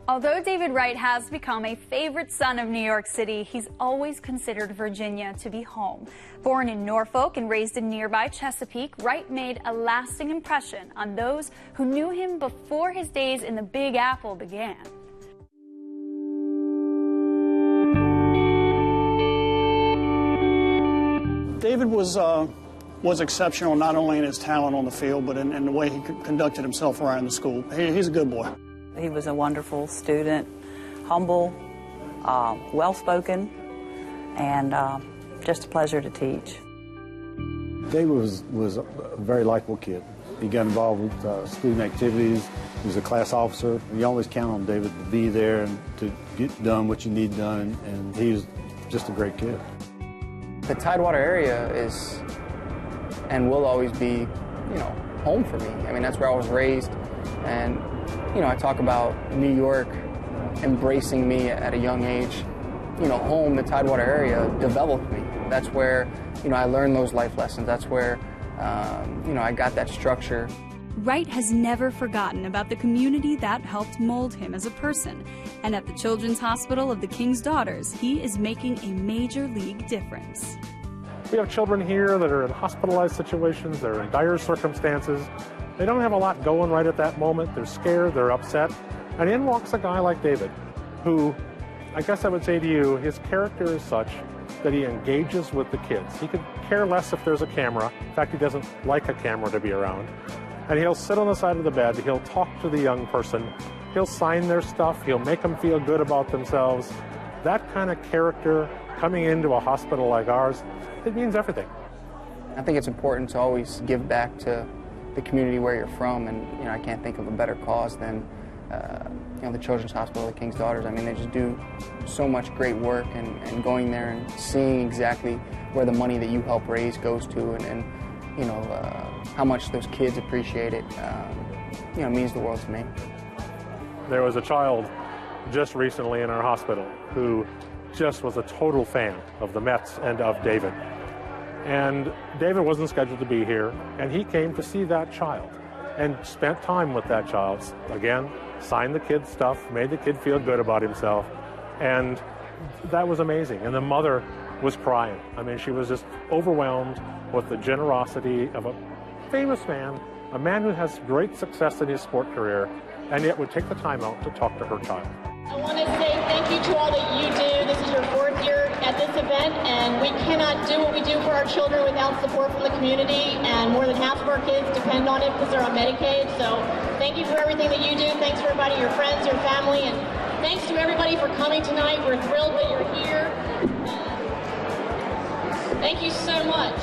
Although David Wright has become a favorite son of New York City, he's always considered Virginia to be home. Born in Norfolk and raised in nearby Chesapeake, Wright made a lasting impression on those who knew him before his days in the Big Apple began. David was exceptional not only in his talent on the field, but in the way he conducted himself around the school. He's a good boy. He was a wonderful student, humble, well-spoken, and just a pleasure to teach. David was a very likable kid. He got involved with student activities. He was a class officer. You always count on David to be there and to get done what you need done, and he was just a great kid. The Tidewater area is and will always be, home for me. I mean, that's where I was raised, and I talk about New York embracing me at a young age. Home, the Tidewater area developed me. That's where, I learned those life lessons. That's where, I got that structure. Wright has never forgotten about the community that helped mold him as a person. And at the Children's Hospital of the King's Daughters, he is making a major league difference. We have children here that are in hospitalized situations, they're in dire circumstances. They don't have a lot going right at that moment. They're scared, they're upset. And in walks a guy like David, who, I guess I would say to you, his character is such that he engages with the kids. He could care less if there's a camera. In fact, he doesn't like a camera to be around. And he'll sit on the side of the bed, he'll talk to the young person, he'll sign their stuff, he'll make them feel good about themselves. That kind of character coming into a hospital like ours, it means everything. I think it's important to always give back to the community where you're from, and I can't think of a better cause than the Children's Hospital of the King's Daughters. I mean, they just do so much great work, and going there and seeing exactly where the money that you help raise goes to, and how much those kids appreciate it, means the world to me. There was a child just recently in our hospital who just was a total fan of the Mets and of David. And David wasn't scheduled to be here, and he came to see that child and spent time with that child. Again, signed the kid's stuff, made the kid feel good about himself, and that was amazing. And the mother was crying. I mean, she was just overwhelmed with the generosity of a famous man, a man who has great success in his sport career, and yet would take the time out to talk to her child. I want to say thank you to all that you do. This is your 4th year at this event, and we cannot do what we do for our children without support from the community, and more than half of our kids depend on it because they're on Medicaid. So thank you for everything that you do. Thanks for everybody, your friends, your family, and thanks to everybody for coming tonight. We're thrilled that you're here. Thank you so much.